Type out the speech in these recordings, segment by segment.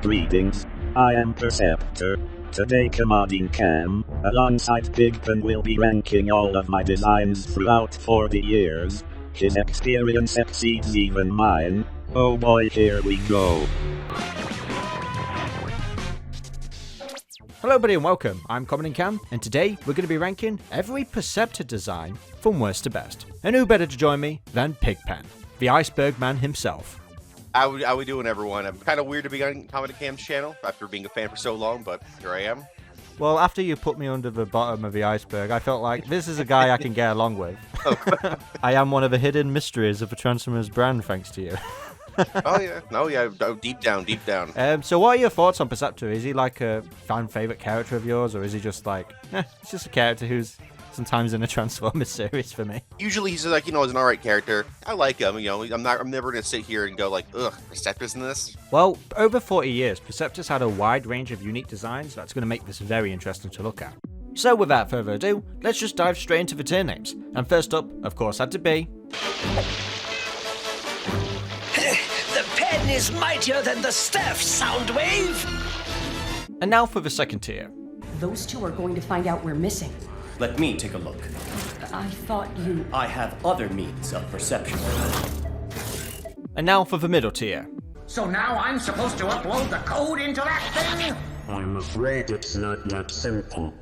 Greetings, I am Perceptor. Today Comodin Cam, alongside Pigpen will be ranking all of my designs throughout 40 years. His experience exceeds even mine. Oh boy, here we go. Hello everybody and welcome, I'm Comodin Cam, and today we're going to be ranking every Perceptor design from worst to best. And who better to join me than Pigpen, the Iceberg Man himself. How we doing, everyone? I'm kind of weird to be on Comodin Cam's channel after being a fan for so long, but here I am. Well, after you put me under the bottom of the iceberg, I felt like this is a guy I can get along with. I am one of the hidden mysteries of the Transformers brand, thanks to you. Oh yeah, deep down. So what are your thoughts on Perceptor? Is he like a fan favorite character of yours, or is he just like, it's just a character who's sometimes in a Transformers series for me? Usually he's like, he's an alright character. I like him, I'm never gonna sit here and go like, ugh, Perceptor's in this. Well, over 40 years, Perceptor's had a wide range of unique designs that's going to make this very interesting to look at. So without further ado, let's just dive straight into the tier names. And first up, of course, had to be... The pen is mightier than the staff, Soundwave! And now for the second tier. Those two are going to find out we're missing. Let me take a look. I thought you... I have other means of perception. And now for the middle tier. So now I'm supposed to upload the code into that thing? I'm afraid it's not that simple.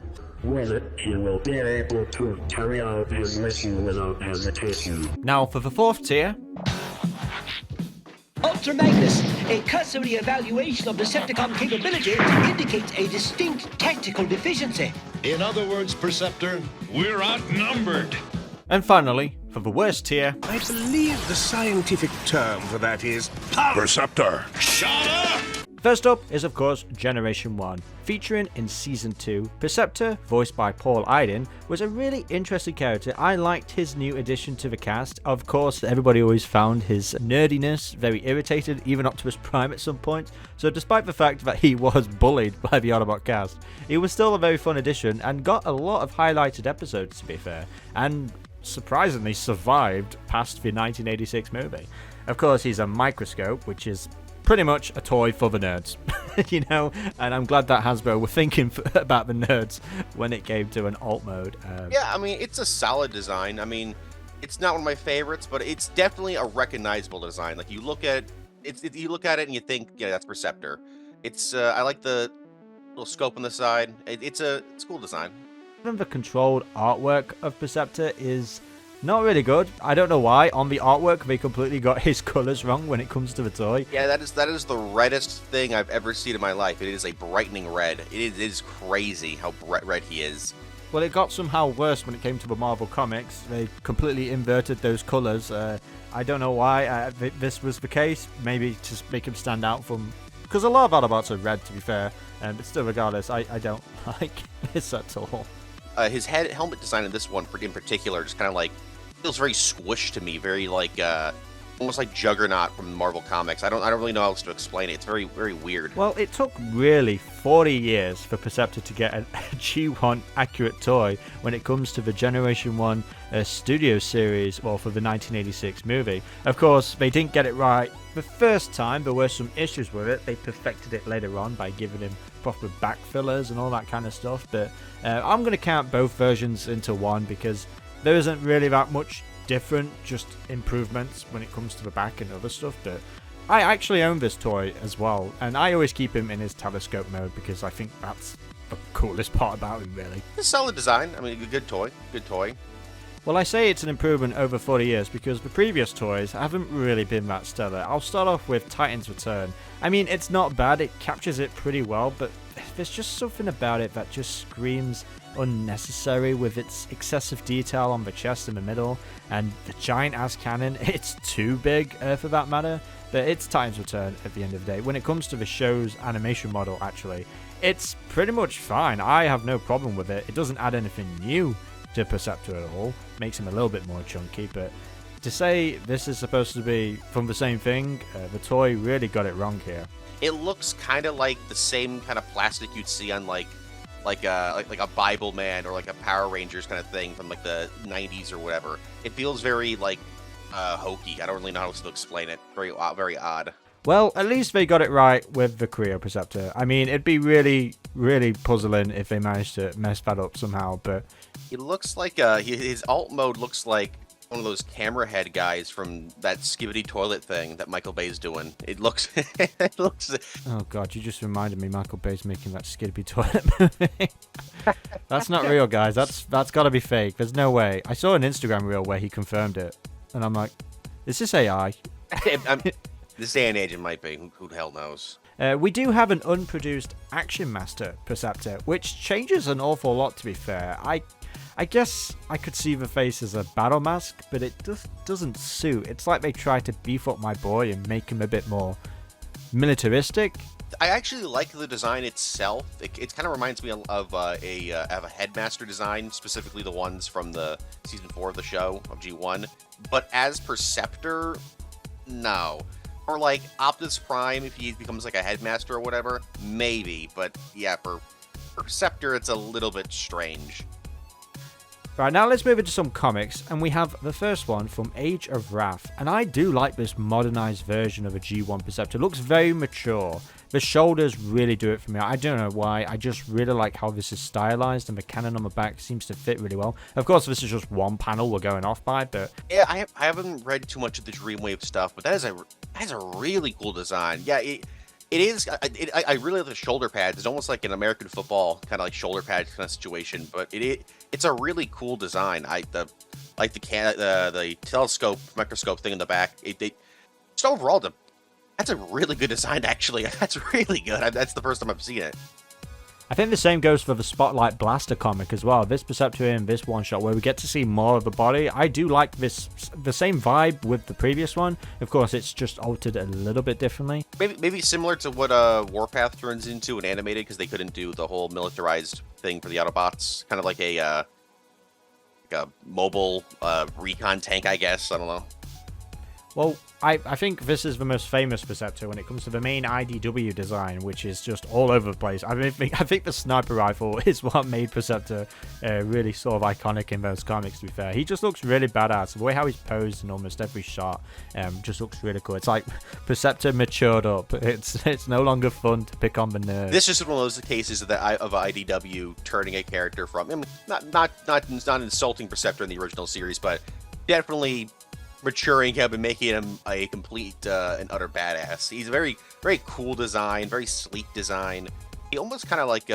With it, he will be able to carry out his mission without hesitation. Now for the fourth tier. Ultra Magnus, a cursory evaluation of Decepticon capability indicates a distinct tactical deficiency. In other words, Perceptor, we're outnumbered. And finally, for the worst tier. I believe the scientific term for that is Perceptor. Shut up! First up is, of course, Generation 1. Featuring in Season 2, Perceptor, voiced by Paul Iden, was a really interesting character. I liked his new addition to the cast. Of course, everybody always found his nerdiness very irritated, even Optimus Prime at some point. So despite the fact that he was bullied by the Autobot cast, he was still a very fun addition and got a lot of highlighted episodes, to be fair, and surprisingly survived past the 1986 movie. Of course, he's a microscope, which is pretty much a toy for the nerds, and I'm glad that Hasbro were thinking about the nerds when it came to an alt mode. Yeah, it's a solid design. It's not one of my favorites, but it's definitely a recognizable design. Like you look at it, and you think, yeah, that's Perceptor. It's I like the little scope on the side. It's a cool design. Even the controlled artwork of Perceptor is not really good. I don't know why. On the artwork, they completely got his colors wrong when it comes to the toy. Yeah, that is the reddest thing I've ever seen in my life. It is a brightening red. It is crazy how bright red he is. Well, it got somehow worse when it came to the Marvel Comics. They completely inverted those colors. I don't know why this was the case. Maybe to make him stand out from... Because a lot of Autobots are red, to be fair. But still, regardless, I don't like this at all. His helmet design in this one in particular just kind of like feels very squished to me, very like almost like Juggernaut from Marvel Comics. I don't really know how else to explain it. It's very, very weird. Well, it took really 40 years for Perceptor to get a G1 accurate toy when it comes to the Generation 1 studio series, well, for the 1986 movie. Of course, they didn't get it right the first time. There were some issues with it. They perfected it later on by giving him proper back fillers and all that kind of stuff. But I'm going to count both versions into one because there isn't really that much different, just improvements when it comes to the back and other stuff. But I actually own this toy as well, and I always keep him in his telescope mode because I think that's the coolest part about him, really. It's a solid design. A good toy. Well, I say it's an improvement over 40 years because the previous toys haven't really been that stellar. I'll start off with Titan's Return. It's not bad, it captures it pretty well, but there's just something about it that just screams unnecessary with its excessive detail on the chest in the middle, and the giant ass cannon, it's too big for that matter, but it's Titan's Return at the end of the day. When it comes to the show's animation model, actually, it's pretty much fine. I have no problem with it. It doesn't add anything new to Perceptor at all, makes him a little bit more chunky, but to say this is supposed to be from the same thing, the toy really got it wrong here. It looks kind of like the same kind of plastic you'd see on like a Bible Man or like a Power Rangers kind of thing from like the 90s or whatever. It feels very like hokey. I don't really know how else to explain it. Very odd. Well, at least they got it right with the Creo Perceptor. I mean, it'd be really, really puzzling if they managed to mess that up somehow, but... He looks like, his alt mode looks like one of those camera head guys from that skibidi toilet thing that Michael Bay's doing. It looks... it looks... Oh god, you just reminded me Michael Bay's making that skibidi toilet movie. That's not real, guys. That's gotta be fake. There's no way. I saw an Instagram reel where he confirmed it, and I'm like, is this AI? This day and age, it might be. Who the hell knows? We do have an unproduced Action Master Perceptor, which changes an awful lot, to be fair. I guess I could see the face as a battle mask, but it just doesn't suit. It's like they tried to beef up my boy and make him a bit more militaristic. I actually like the design itself. It kind of reminds me of a Headmaster design, specifically the ones from the season 4 of the show of G1. But as Perceptor, no. Or like Optimus Prime, if he becomes like a Headmaster or whatever, maybe. But yeah, for Perceptor, it's a little bit strange. Right, now let's move into some comics, and we have the first one from Age of Wrath, and I do like this modernized version of a G1 Perceptor. It looks very mature. The shoulders really do it for me. I don't know why, I just really like how this is stylized, and the cannon on the back seems to fit really well. Of course, this is just one panel we're going off by, but... Yeah, I haven't read too much of the Dreamwave stuff, but that is a really cool design. Yeah, it is. I really like the shoulder pads. It's almost like an American football kind of like shoulder pad kind of situation, but it's a really cool design. The telescope microscope thing in the back. Just overall, that's a really good design. Actually, that's really good. That's the first time I've seen it. I think the same goes for the Spotlight Blaster comic as well. This Perceptor in this one shot where we get to see more of the body. I do like the same vibe with the previous one. Of course, it's just altered a little bit differently. Maybe similar to what Warpath turns into in animated, because they couldn't do the whole militarized thing for the Autobots. Kind of like a mobile recon tank, I guess. I don't know. Well, I think this is the most famous Perceptor when it comes to the main IDW design, which is just all over the place. I think the sniper rifle is what made Perceptor really sort of iconic in those comics, to be fair. He just looks really badass. The way how he's posed in almost every shot just looks really cool. It's like Perceptor matured up. It's no longer fun to pick on the nerds. This is one of those cases of IDW turning a character from... I mean, not insulting Perceptor in the original series, but definitely... maturing him and making him a complete and utter badass. He's a very, very cool design, very sleek design. He almost kind of like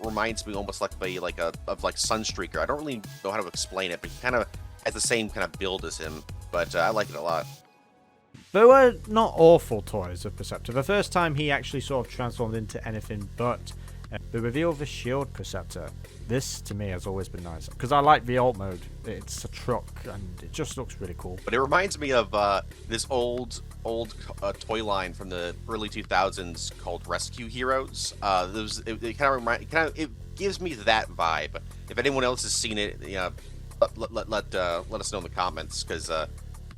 reminds me almost like of Sunstreaker. I don't really know how to explain it, but he kind of has the same kind of build as him. But I like it a lot. There were not awful toys of Perceptor. The first time he actually sort of transformed into anything but the reveal of the Shield Perceptor. This, to me, has always been nice. Because I like the alt mode. It's a truck, and it just looks really cool. But it reminds me of this old toy line from the early 2000s called Rescue Heroes. It gives me that vibe. If anyone else has seen it, let us know in the comments. Because I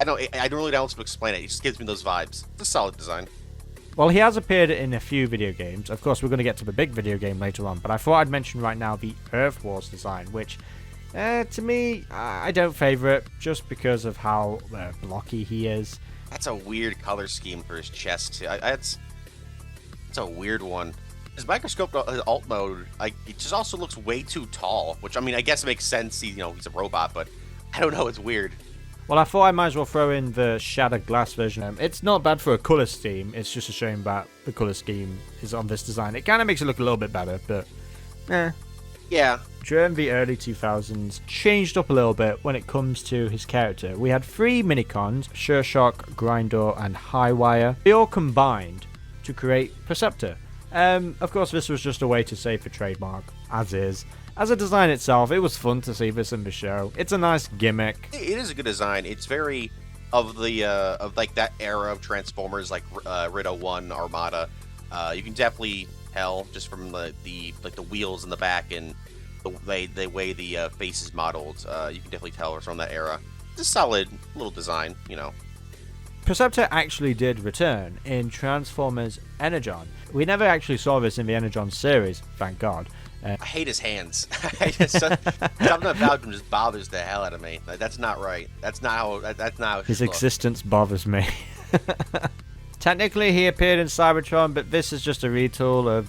don't really know how to explain it. It just gives me those vibes. It's a solid design. Well, he has appeared in a few video games. Of course, we're going to get to the big video game later on, but I thought I'd mention right now the Earth Wars design, which, to me, I don't favor it, just because of how blocky he is. That's a weird color scheme for his chest. It's a weird one. His microscope alt mode, it just also looks way too tall, which, I mean, I guess it makes sense. He's a robot, but I don't know. It's weird. Well, I thought I might as well throw in the Shattered Glass version. It's not bad for a colour scheme. It's just a shame that the colour scheme is on this design. It kind of makes it look a little bit better, but yeah. During the early 2000s, changed up a little bit when it comes to his character. We had 3 minicons, Sureshock, Grindor, and Highwire. They all combined to create Perceptor. Of course, this was just a way to save the trademark, as is. As a design itself, it was fun to see this in the show. It's a nice gimmick. It is a good design. It's very of that era of Transformers, like Rid 1, Armada. You can definitely tell just from the wheels in the back and the way the face is modeled. You can definitely tell it's from that era. It's a solid little design, Perceptor actually did return in Transformers Energon. We never actually saw this in the Energon series, thank God. I hate his hands. Something about him just bothers the hell out of me. That's not right. That's not how his existence bothers me. Technically, he appeared in Cybertron, but this is just a retool of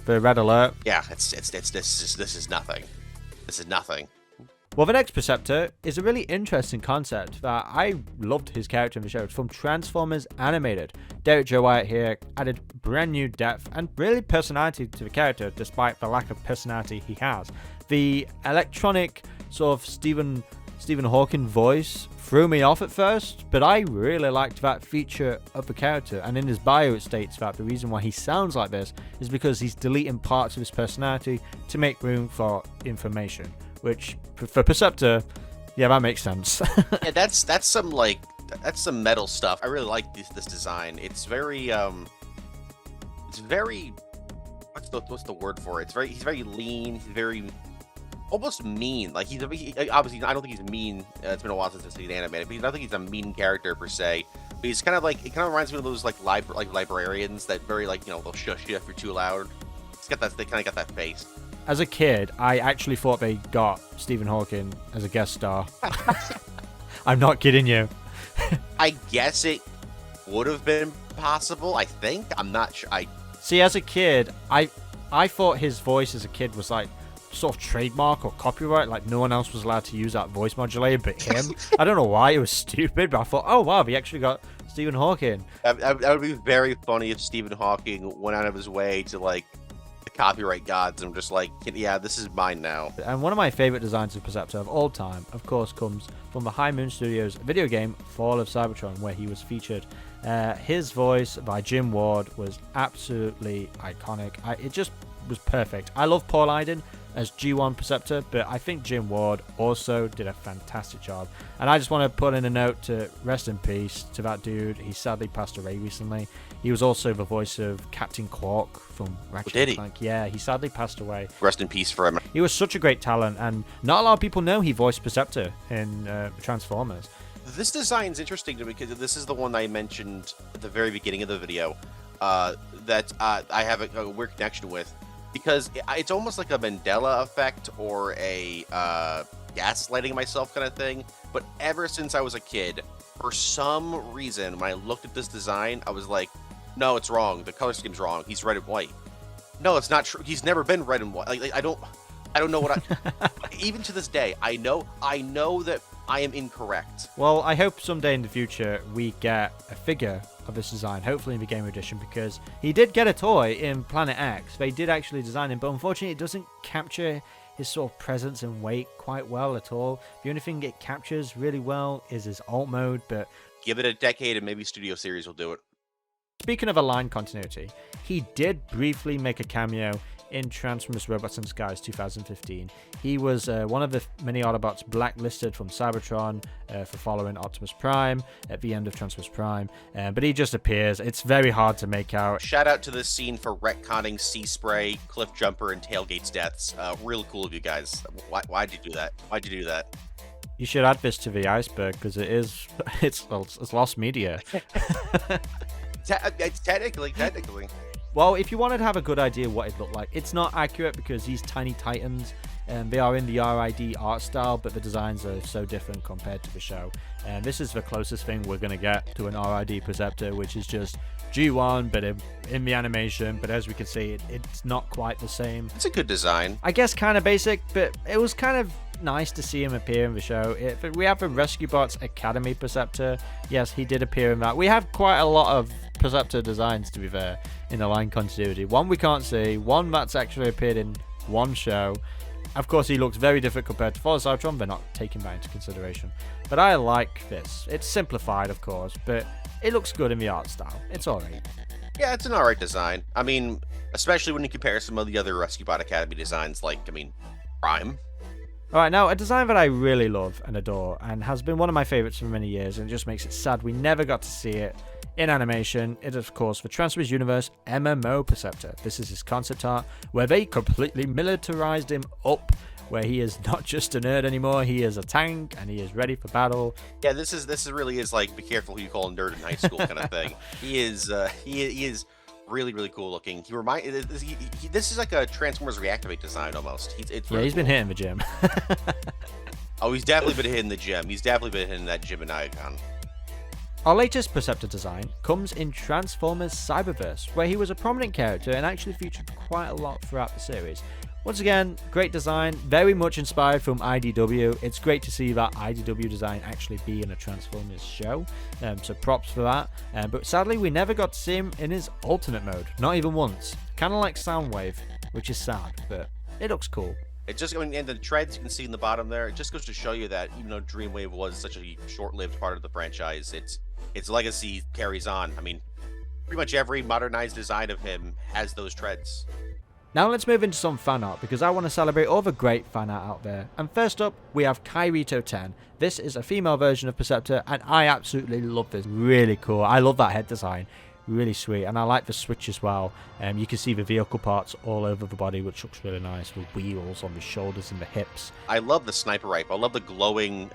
the Red Alert. Yeah, this is nothing. This is nothing. Well, the next Perceptor is a really interesting concept that I loved his character in the show. It's from Transformers Animated. Derek Joe Wyatt here added brand new depth and really personality to the character, despite the lack of personality he has. The electronic sort of Stephen Hawking voice threw me off at first, but I really liked that feature of the character. And in his bio, it states that the reason why he sounds like this is because he's deleting parts of his personality to make room for information. Which, for Perceptor, yeah, that makes sense. Yeah, that's some metal stuff. I really like this design. It's very what's the word for it? He's very lean. He's very almost mean. Like he obviously, I don't think he's mean. It's been a while since I've seen animated, but I don't think he's a mean character per se. But he's kind of like, it kind of reminds me of those like librarians that very they'll shush you if you're too loud. They kind of got that face. As a kid, I actually thought they got Stephen Hawking as a guest star. I'm not kidding you. I guess it would have been possible, I think. I'm not sure. See, as a kid, I thought his voice as a kid was like sort of trademark or copyright, like no one else was allowed to use that voice modulator but him. I don't know why, it was stupid, but I thought, oh wow, we actually got Stephen Hawking. That would be very funny if Stephen Hawking went out of his way to like the copyright gods and just like, yeah, this is mine now. And one of my favorite designs of Perceptor of all time, of course, comes from the High Moon Studios video game Fall of Cybertron, where he was featured. His voice by Jim Ward was absolutely iconic. It just was perfect. I love Paul Iden as G1 Perceptor, but I think Jim Ward also did a fantastic job. And I just want to put in a note to rest in peace to that dude. He sadly passed away recently. He was also the voice of Captain Quark from Ratchet Did he? Clank. Yeah, he sadly passed away. Rest in peace for him. He was such a great talent, and not a lot of people know he voiced Perceptor in Transformers. This design's interesting to me because this is the one I mentioned at the very beginning of the video that I have a weird connection with, because it's almost like a Mandela effect or a gaslighting myself kind of thing. But ever since I was a kid, for some reason, when I looked at this design, I was like, no, it's wrong. The color scheme's wrong. He's red and white. No, it's not true. He's never been red and white. Like I don't know what even to this day, I know that I am incorrect. Well, I hope someday in the future we get a figure of this design, hopefully in the Gamer Edition, because he did get a toy in Planet X. They did actually design him, but unfortunately it doesn't capture his sort of presence and weight quite well at all. The only thing it captures really well is his alt mode, but give it a decade and maybe Studio Series will do it. Speaking of a line continuity, he did briefly make a cameo in Transformers Robots in Disguise 2015. He was one of the many Autobots blacklisted from Cybertron for following Optimus Prime at the end of Transformers Prime, but he just appears. It's very hard to make out. Shout out to this scene for retconning Sea Spray, Cliff Jumper, and Tailgate's deaths. Really cool of you guys. Why'd you do that? Why'd you do that? You should add this to the iceberg because it's lost media. Technically. Well, if you wanted to have a good idea what it looked like, it's not accurate because these tiny titans, they are in the RID art style, but the designs are so different compared to the show. And this is the closest thing we're going to get to an RID Perceptor, which is just G1, but in the animation. But as we can see, it's not quite the same. It's a good design. I guess kind of basic, but it was kind of nice to see him appear in the show. We have the Rescue Bots Academy Perceptor. Yes, he did appear in that. We have quite a lot of Perceptor designs, to be fair, in the line continuity. One we can't see, one that's actually appeared in one show. Of course, he looks very different compared to Fall of Cybertron. They're not taking that into consideration. But I like this. It's simplified, of course, but it looks good in the art style. It's alright. Yeah, it's an alright design. I mean, especially when you compare some of the other Rescue Bot Academy designs, like, Prime. Alright, now a design that I really love and adore and has been one of my favorites for many years, and it just makes it sad we never got to see it in animation. It is, of course, the Transformers Universe MMO Perceptor. This is his concept art where they completely militarized him up, where he is not just a nerd anymore, he is a tank and he is ready for battle. Yeah, this really is like, be careful who you call a nerd in high school kind of thing. He is really, really cool looking. This is like a Transformers Reactivate design almost. He's been hitting the gym. Oh, he's definitely been hitting the gym. He's definitely been hitting that gym in Icon. Our latest Perceptor design comes in Transformers Cyberverse, where he was a prominent character and actually featured quite a lot throughout the series. Once again, great design, very much inspired from IDW. It's great to see that IDW design actually be in a Transformers show, so props for that. But sadly, we never got to see him in his alternate mode, not even once. Kind of like Soundwave, which is sad, but it looks cool. It just, and the treads you can see in the bottom there, it just goes to show you that even though Dreamwave was such a short-lived part of the franchise, its legacy carries on. I mean, pretty much every modernized design of him has those treads. Now let's move into some fan art, because I want to celebrate all the great fan art out there. And first up, we have Kairito 10. This is a female version of Perceptor, and I absolutely love this. Really cool. I love that head design. Really sweet. And I like the switch as well. You can see the vehicle parts all over the body, which looks really nice, with wheels on the shoulders and the hips. I love the sniper rifle. I love the glowing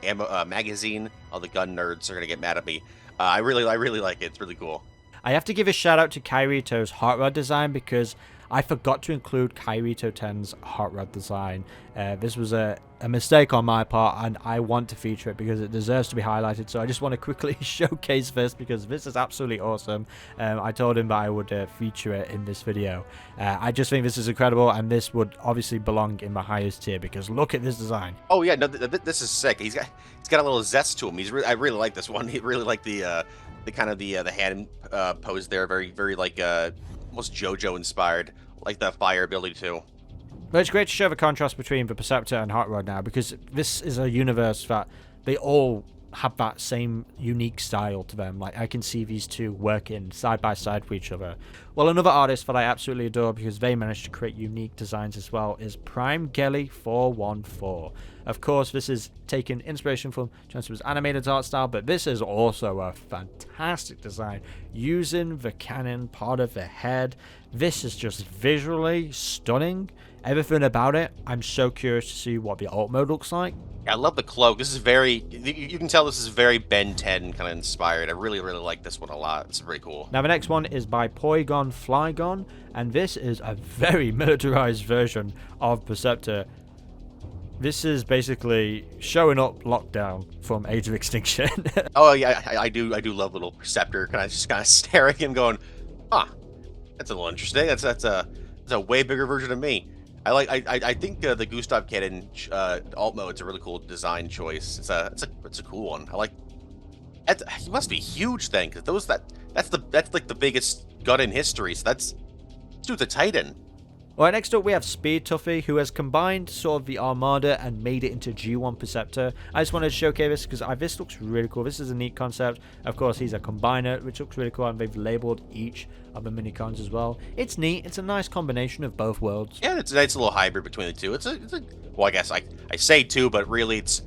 ammo magazine. All the gun nerds are going to get mad at me. I really like it. It's really cool. I have to give a shout out to Kairito's hot rod design, because I forgot to include Kairito 10's hot rod design. This was a mistake on my part, and I want to feature it because it deserves to be highlighted. So I just want to quickly showcase this because this is absolutely awesome. I told him that I would feature it in this video. I just think this is incredible, and this would obviously belong in the highest tier because look at this design. Oh yeah, no, this is sick. He's got a little zest to him. I really like this one. He really like the kind of the hand pose there. Very like almost JoJo inspired, like the fire ability too. But it's great to show the contrast between the Perceptor and Hot Rod now, because this is a universe that they all have that same unique style to them. Like, I can see these two working side by side with each other. Well, another artist that I absolutely adore because they managed to create unique designs as well is Prime Gelly 414. Of course, this is taking inspiration from Transformers animated art style, but this is also a fantastic design using the cannon part of the head. This is just visually stunning. Everything about it, I'm so curious to see what the alt mode looks like. I love the cloak. This is very, you can tell this is very Ben 10 kind of inspired. I really like this one a lot. It's pretty cool. Now the next one is by Polygon Flygon, and this is a very murderized version of Perceptor. This is basically showing up Lockdown from Age of Extinction. Oh yeah, I do love little Perceptor kind of staring at him going, that's a little interesting. That's a way bigger version of me. I think the Gustav Cannon alt mode is a really cool design choice. It's a cool one. I like. He must be huge then, because that's like the biggest gun in history. So this dude's a titan. Alright, next up we have Speed Tuffy, who has combined sort of the Armada and made it into G1 Perceptor. I just wanted to showcase this because this looks really cool. This is a neat concept. Of course, he's a combiner, which looks really cool, and they've labeled each of the minicons as well. It's neat. It's a nice combination of both worlds. Yeah, it's a nice little hybrid between the two. Well, I guess I say two, but really it's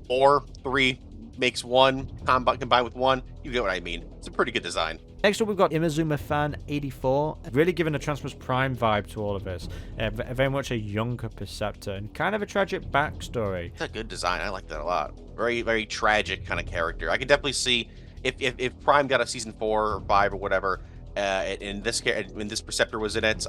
3 makes one, combined with one. You get what I mean. It's a pretty good design. Next up, we've got Imazuma Fan 84, really giving a Transformers Prime vibe to all of this. Very much a younger Perceptor and kind of a tragic backstory. It's a good design. I like that a lot. Very tragic kind of character. I can definitely see if Prime got a season 4 or 5 or whatever, and this Perceptor was in it,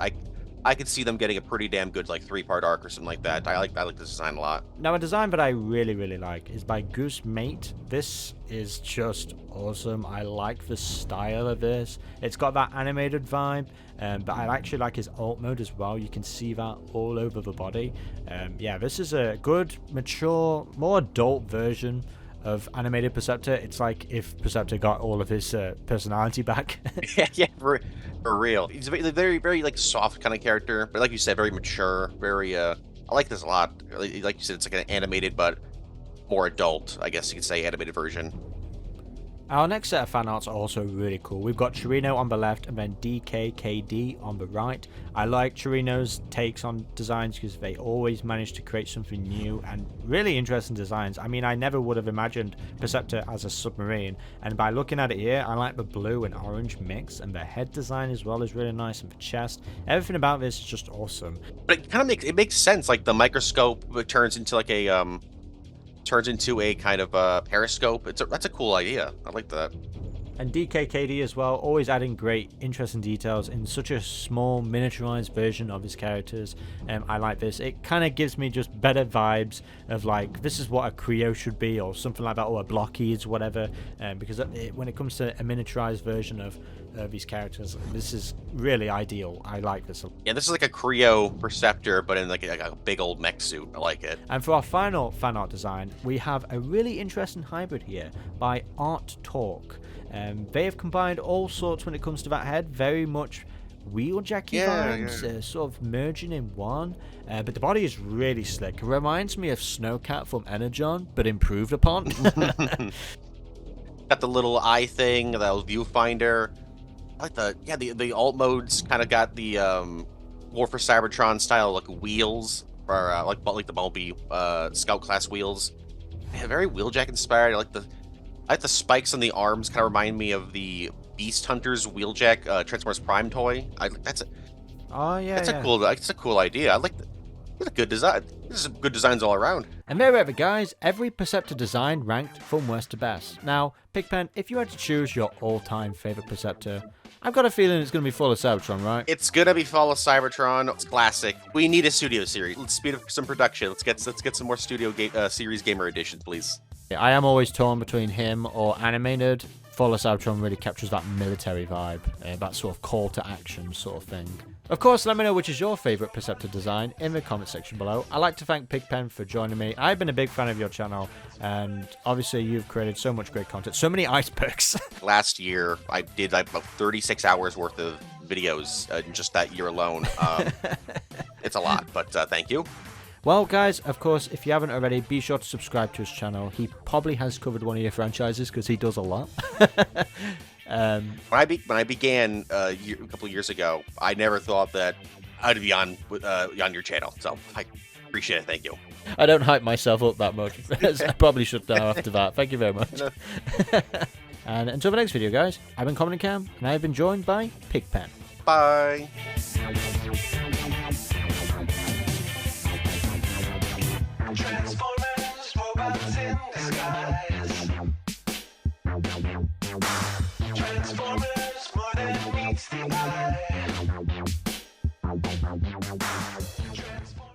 I could see them getting a pretty damn good like 3-part arc or something like that. I like this design a lot. Now a design that I really like is by Goose Mate. This is just awesome. I like the style of this. It's got that animated vibe, but I actually like his alt mode as well. You can see that all over the body. Yeah, this is a good, mature, more adult version of animated Perceptor. It's like if Perceptor got all of his personality back. yeah, for real. He's a very like soft kind of character, but like you said, very mature. I like this a lot. Like you said, it's like an animated but more adult, I guess you could say, animated version. Our next set of fan arts are also really cool. We've got Chirino on the left and then DKKD on the right. I like Chirino's takes on designs because they always manage to create something new and really interesting designs. I mean, I never would have imagined Perceptor as a submarine, and by looking at it here, I like the blue and orange mix, and the head design as well is really nice, and the chest. Everything about this is just awesome. But it kind of makes sense. Like the microscope turns into like a kind of periscope. That's a cool idea. I like that. And DKKD as well, always adding great, interesting details in such a small, miniaturized version of his characters. I like this. It kind of gives me just better vibes of like, this is what a Creo should be, or something like that, or a Blockheeds, whatever. Because when it comes to a miniaturized version of these characters, this is really ideal. I like this. Yeah, this is like a Creo Perceptor, but in like a big old mech suit. I like it. And for our final fan art design, we have a really interesting hybrid here by Art Talk. They have combined all sorts when it comes to that head, very much wheeljacky vibes, sort of merging in one. But the body is really slick. It reminds me of Snowcat from Energon, but improved upon. Got the little eye thing, the viewfinder. I like the alt modes. Kind of got the War for Cybertron style like wheels, or like the Bumblebee Scout class wheels. Yeah, very wheeljack inspired. I like the spikes on the arms. Kind of remind me of the Beast Hunters wheeljack Transformers Prime toy. That's a cool idea. I like it's a good design. This is good designs all around. And there we have it, guys. Every Perceptor design ranked from worst to best. Now, Pigpen, if you had to choose your all-time favorite Perceptor, I've got a feeling it's going to be full of Cybertron, right? It's going to be full of Cybertron. It's classic. We need a studio series. Let's speed up some production. Let's get some more studio series gamer editions, please. I am always torn between him or Animated. Full of Cybertron really captures that military vibe, that sort of call to action sort of thing. Of course, let me know which is your favourite Perceptor design in the comment section below. I'd like to thank Pigpen for joining me. I've been a big fan of your channel, and obviously you've created so much great content, so many icebergs. Last year, I did like about 36 hours worth of videos in just that year alone. It's a lot, but thank you. Well, guys, of course, if you haven't already, be sure to subscribe to his channel. He probably has covered one of your franchises because he does a lot. When I began a couple years ago, I never thought that I'd be on your channel, so I appreciate it. Thank you. I don't hype myself up that much. I probably should now after that. Thank you very much. And until the next video, guys, I've been Comodin Cam, and I've been joined by Pigpen. Bye. Transformers, robots in disguise. Transformers.